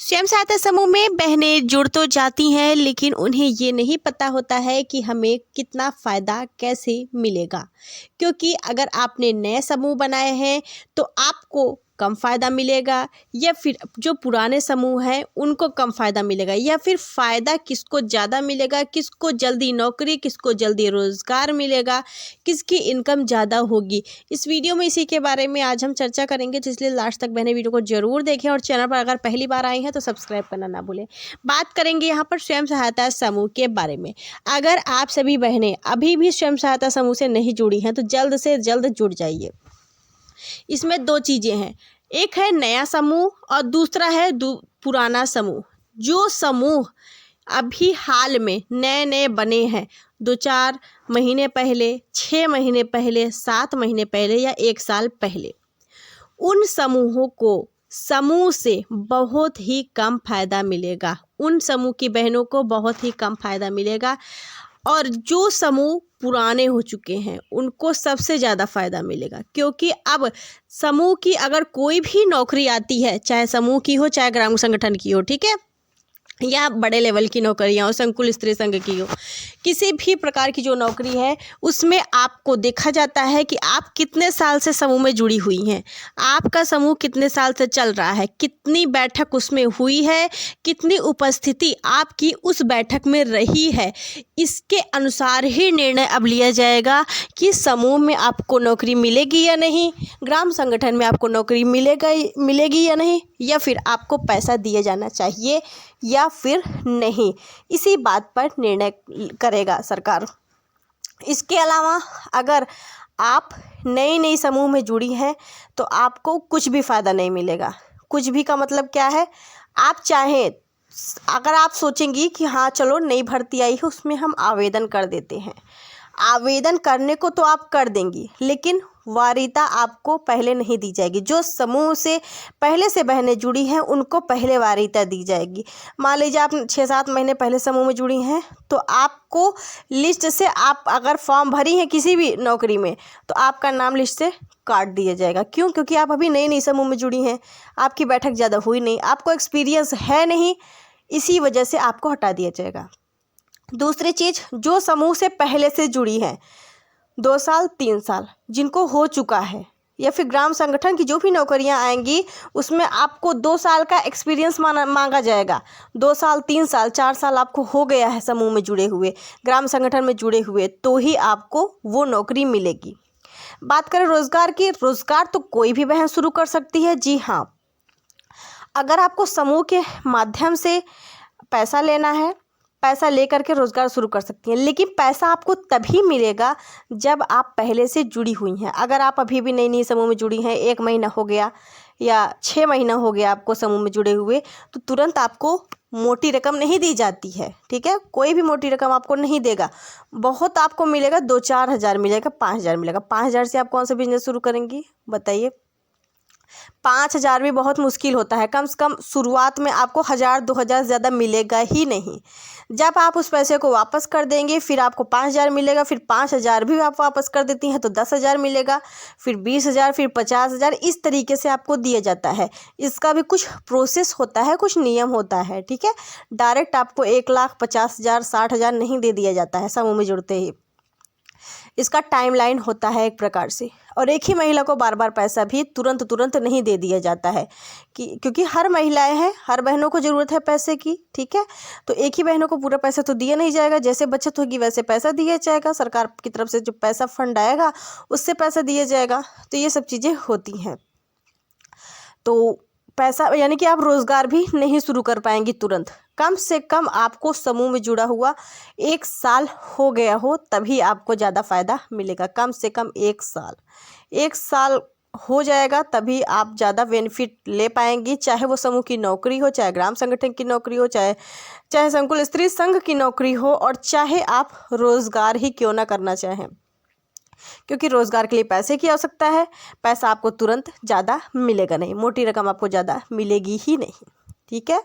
स्वयं सहायता समूह में बहनें जुड़ तो जाती हैं, लेकिन उन्हें ये नहीं पता होता है कि हमें कितना फ़ायदा कैसे मिलेगा। क्योंकि अगर आपने नए समूह बनाए हैं तो आपको कम फ़ायदा मिलेगा, या फिर जो पुराने समूह हैं उनको कम फ़ायदा मिलेगा, या फिर फ़ायदा किसको ज़्यादा मिलेगा, किसको जल्दी नौकरी, किसको जल्दी रोज़गार मिलेगा, किसकी इनकम ज़्यादा होगी। इस वीडियो में इसी के बारे में आज हम चर्चा करेंगे, तो इसलिए लास्ट तक बहनें वीडियो को ज़रूर देखें और चैनल पर अगर पहली बार आई हैं तो सब्सक्राइब करना ना भूलें। बात करेंगे यहाँ पर स्वयं सहायता समूह के बारे में। अगर आप सभी बहनें अभी भी स्वयं सहायता समूह से नहीं जुड़ी हैं तो जल्द से जल्द जुड़ जाइए। इसमें दो चीज़ें हैं, एक है नया समूह और दूसरा है पुराना समूह। जो समूह अभी हाल में नए नए बने हैं, 2-4 महीने पहले, 6 महीने पहले, 7 महीने पहले या 1 साल पहले, उन समूहों को समूह से बहुत ही कम फ़ायदा मिलेगा। उन समूह की बहनों को बहुत ही कम फ़ायदा मिलेगा, और जो समूह पुराने हो चुके हैं उनको सबसे ज़्यादा फ़ायदा मिलेगा। क्योंकि अब समूह की अगर कोई भी नौकरी आती है, चाहे समूह की हो चाहे ग्राम संगठन की हो, ठीक है, या बड़े लेवल की नौकरियाँ हो, संकुल स्त्री संघ की हो, किसी भी प्रकार की जो नौकरी है उसमें आपको देखा जाता है कि आप कितने साल से समूह में जुड़ी हुई हैं, आपका समूह कितने साल से चल रहा है, कितनी बैठक उसमें हुई है, कितनी उपस्थिति आपकी उस बैठक में रही है। इसके अनुसार ही निर्णय अब लिया जाएगा कि समूह में आपको नौकरी मिलेगी या नहीं, ग्राम संगठन में आपको नौकरी मिलेगी या नहीं, या फिर आपको पैसा दिया जाना चाहिए या फिर नहीं। इसी बात पर निर्णय करेगा सरकार। इसके अलावा अगर आप नई समूह में जुड़ी हैं तो आपको कुछ भी फ़ायदा नहीं मिलेगा। कुछ भी का मतलब क्या है, आप चाहें, अगर आप सोचेंगी कि हाँ चलो नई भर्ती आई है उसमें हम आवेदन कर देते हैं, आवेदन करने को तो आप कर देंगी, लेकिन वरीयता आपको पहले नहीं दी जाएगी। जो समूह से पहले से बहनें जुड़ी हैं उनको पहले वरीयता दी जाएगी। मान लीजिए आप 6-7 महीने पहले समूह में जुड़ी हैं तो आपको लिस्ट से, आप अगर फॉर्म भरी हैं किसी भी नौकरी में तो आपका नाम लिस्ट से काट दिया जाएगा। क्यों? क्योंकि आप अभी नई समूह में जुड़ी हैं, आपकी बैठक ज़्यादा हुई नहीं, आपको एक्सपीरियंस है नहीं, इसी वजह से आपको हटा दिया जाएगा। दूसरी चीज़, जो समूह से पहले से जुड़ी हैं, 2 साल 3 साल जिनको हो चुका है, या फिर ग्राम संगठन की जो भी नौकरियां आएंगी उसमें आपको 2 साल का एक्सपीरियंस मांगा जाएगा। 2 साल 3 साल 4 साल आपको हो गया है समूह में जुड़े हुए, ग्राम संगठन में जुड़े हुए, तो ही आपको वो नौकरी मिलेगी। बात करें रोज़गार की, रोज़गार तो कोई भी बहन शुरू कर सकती है। जी हाँ, अगर आपको समूह के माध्यम से पैसा लेना है, पैसा लेकर के रोज़गार शुरू कर सकती हैं, लेकिन पैसा आपको तभी मिलेगा जब आप पहले से जुड़ी हुई हैं। अगर आप अभी भी नई समूह में जुड़ी हैं, 1 महीना हो गया या 6 महीना हो गया आपको समूह में जुड़े हुए, तो तुरंत आपको मोटी रकम नहीं दी जाती है, ठीक है, कोई भी मोटी रकम आपको नहीं देगा। बहुत आपको मिलेगा, 2-4 हज़ार मिलेगा, 5 हज़ार मिलेगा। 5 हज़ार से आप कौन सा बिजनेस शुरू करेंगी बताइए? 5 हज़ार भी बहुत मुश्किल होता है। कम से कम शुरुआत में आपको 1,000-2 हज़ार ज़्यादा मिलेगा ही नहीं। जब आप उस पैसे को वापस कर देंगे फिर आपको 5 हज़ार मिलेगा, फिर 5 हज़ार भी आप वापस कर देती हैं तो 10 हज़ार मिलेगा, फिर 20 हज़ार, फिर 50 हज़ार, इस तरीके से आपको दिया जाता है। इसका भी कुछ प्रोसेस होता है, कुछ नियम होता है, ठीक है। डायरेक्ट आपको 1,50,000, 60 हज़ार नहीं दे दिया जाता है समूह में जुड़ते ही। इसका टाइमलाइन होता है एक प्रकार से, और एक ही महिला को बार बार पैसा भी तुरंत नहीं दे दिया जाता है क्योंकि हर महिलाएं हैं, हर बहनों को ज़रूरत है पैसे की, ठीक है। तो एक ही बहनों को पूरा पैसा तो दिया नहीं जाएगा, जैसे बचत होगी वैसे पैसा दिया जाएगा, सरकार की तरफ से जो पैसा फंड आएगा उससे पैसा दिया जाएगा। तो ये सब चीज़ें होती हैं। तो पैसा यानी कि आप रोज़गार भी नहीं शुरू कर पाएंगी तुरंत। कम से कम आपको समूह में जुड़ा हुआ 1 साल हो गया हो तभी आपको ज़्यादा फ़ायदा मिलेगा। कम से कम 1 साल, 1 साल हो जाएगा तभी आप ज़्यादा बेनिफिट ले पाएंगी। चाहे वो समूह की नौकरी हो, चाहे ग्राम संगठन की नौकरी हो, चाहे संकुल स्त्री संघ की नौकरी हो, और चाहे आप रोज़गार ही क्यों ना करना चाहें, क्योंकि रोज़गार के लिए पैसे की आवश्यकता है। पैसा आपको तुरंत ज़्यादा मिलेगा नहीं, मोटी रकम आपको ज़्यादा मिलेगी ही नहीं, ठीक है।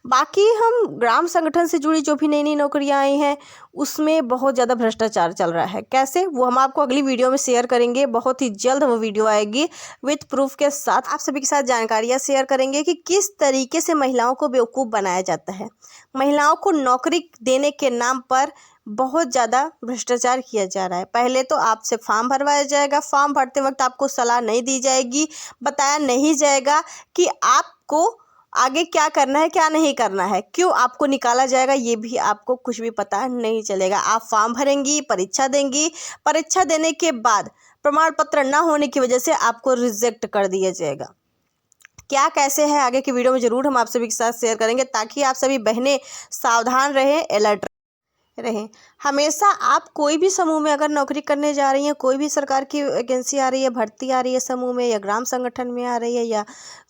बाकी हम ग्राम संगठन से जुड़ी जो भी नई नई नौकरियां आई हैं उसमें बहुत ज़्यादा भ्रष्टाचार चल रहा है। कैसे, वो हम आपको अगली वीडियो में शेयर करेंगे। बहुत ही जल्द वो वीडियो आएगी विथ प्रूफ के साथ। आप सभी के साथ जानकारियां शेयर करेंगे कि किस तरीके से महिलाओं को बेवकूफ़ बनाया जाता है। महिलाओं को नौकरी देने के नाम पर बहुत ज़्यादा भ्रष्टाचार किया जा रहा है। पहले तो आपसे फॉर्म भरवाया जाएगा, फॉर्म भरते वक्त आपको सलाह नहीं दी जाएगी, बताया नहीं जाएगा कि आपको आगे क्या करना है क्या नहीं करना है, क्यों आपको निकाला जाएगा ये भी आपको कुछ भी पता नहीं चलेगा। आप फॉर्म भरेंगी, परीक्षा देंगी, परीक्षा देने के बाद प्रमाण पत्र ना होने की वजह से आपको रिजेक्ट कर दिया जाएगा। क्या कैसे है आगे की वीडियो में ज़रूर हम आप सभी के साथ शेयर करेंगे, ताकि आप सभी बहनें सावधान रहें, अलर्ट रहें। हमेशा आप कोई भी समूह में अगर नौकरी करने जा रही हैं, कोई भी सरकार की वैकेंसी आ रही है, भर्ती आ रही है समूह में या ग्राम संगठन में आ रही है या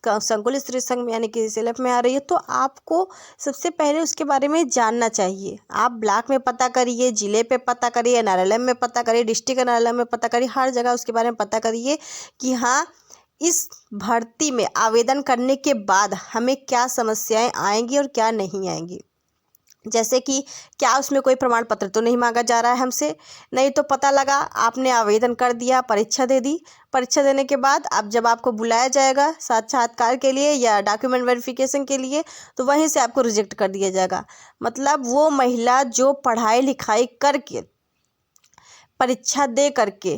संकुल स्त्री संघ में यानी कि सेल्फ में आ रही है, तो आपको सबसे पहले उसके बारे में जानना चाहिए। आप ब्लॉक में पता करिए, जिले पे पता करिए, एनआरएलएम में पता करिए, डिस्ट्रिक्ट एनआरएलएम में पता करिए, हर जगह उसके बारे में पता करिए कि हाँ, इस भर्ती में आवेदन करने के बाद हमें क्या समस्याएं आएंगी और क्या नहीं आएंगी। जैसे कि क्या उसमें कोई प्रमाण पत्र तो नहीं मांगा जा रहा है हमसे, नहीं तो पता लगा आपने आवेदन कर दिया, परीक्षा दे दी, परीक्षा देने के बाद अब जब आपको बुलाया जाएगा साक्षात्कार के लिए या डॉक्यूमेंट वेरिफिकेशन के लिए, तो वहीं से आपको रिजेक्ट कर दिया जाएगा। मतलब वो महिला जो पढ़ाई लिखाई करके, परीक्षा दे करके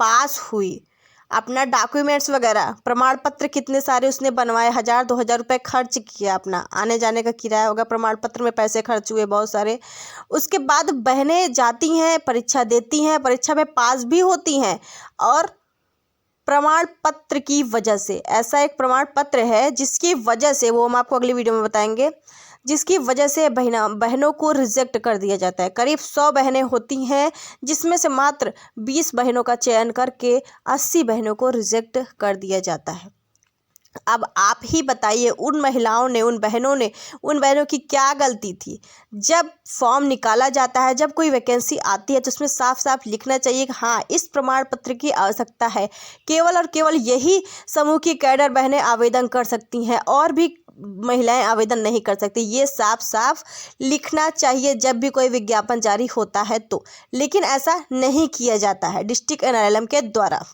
पास हुई, अपना डॉक्यूमेंट्स वगैरह प्रमाण पत्र कितने सारे उसने बनवाए, 1000-2000 रुपये खर्च किया, अपना आने जाने का किराया होगा, प्रमाण पत्र में पैसे खर्च हुए बहुत सारे। उसके बाद बहनें जाती हैं, परीक्षा देती हैं, परीक्षा में पास भी होती हैं, और प्रमाण पत्र की वजह से, ऐसा एक प्रमाण पत्र है जिसकी वजह से, वो हम आपको अगली वीडियो में बताएंगे, जिसकी वजह से बहनों को रिजेक्ट कर दिया जाता है। करीब 100 बहनें होती हैं, जिसमें से मात्र 20 बहनों का चयन करके 80 बहनों को रिजेक्ट कर दिया जाता है। अब आप ही बताइए, उन महिलाओं ने, उन बहनों की क्या गलती थी। जब फॉर्म निकाला जाता है, जब कोई वैकेंसी आती है, तो उसमें साफ साफ लिखना चाहिए कि हाँ, इस प्रमाण पत्र की आवश्यकता है, केवल और केवल यही समूह की कैडर बहनें आवेदन कर सकती हैं, और भी महिलाएं आवेदन नहीं कर सकती। ये साफ साफ लिखना चाहिए जब भी कोई विज्ञापन जारी होता है तो। लेकिन ऐसा नहीं किया जाता है। डिस्ट्रिक्ट एनआरएलएम के द्वारा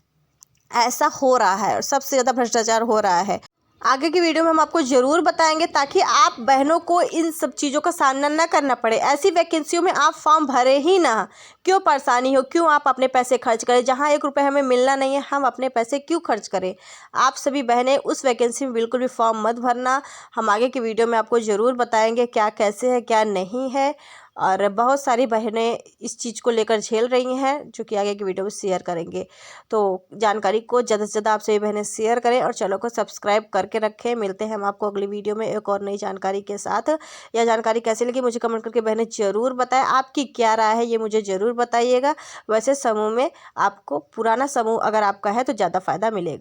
ऐसा हो रहा है और सबसे ज़्यादा भ्रष्टाचार हो रहा है। आगे की वीडियो में हम आपको ज़रूर बताएंगे, ताकि आप बहनों को इन सब चीज़ों का सामना न करना पड़े। ऐसी वैकेंसियों में आप फॉर्म भरे ही ना, क्यों परेशानी हो, क्यों आप अपने पैसे खर्च करें। जहां 1 रुपये हमें मिलना नहीं है, हम अपने पैसे क्यों खर्च करें। आप सभी बहनें उस वैकेंसी में बिल्कुल भी फॉर्म मत भरना। हम आगे की वीडियो में आपको ज़रूर बताएंगे क्या कैसे है क्या नहीं है, और बहुत सारी बहनें इस चीज़ को लेकर झेल रही हैं, जो कि आगे की वीडियो में शेयर करेंगे। तो जानकारी को ज़्यादा से ज़्यादा आप सभी बहनें शेयर करें और चैनल को सब्सक्राइब करके रखें। मिलते हैं हम आपको अगली वीडियो में एक और नई जानकारी के साथ। यह जानकारी कैसी लगी मुझे कमेंट करके बहनें ज़रूर बताएं। आपकी क्या राय है ये मुझे ज़रूर बताइएगा। वैसे समूह में आपको, पुराना समूह अगर आपका है तो ज़्यादा फ़ायदा मिलेगा।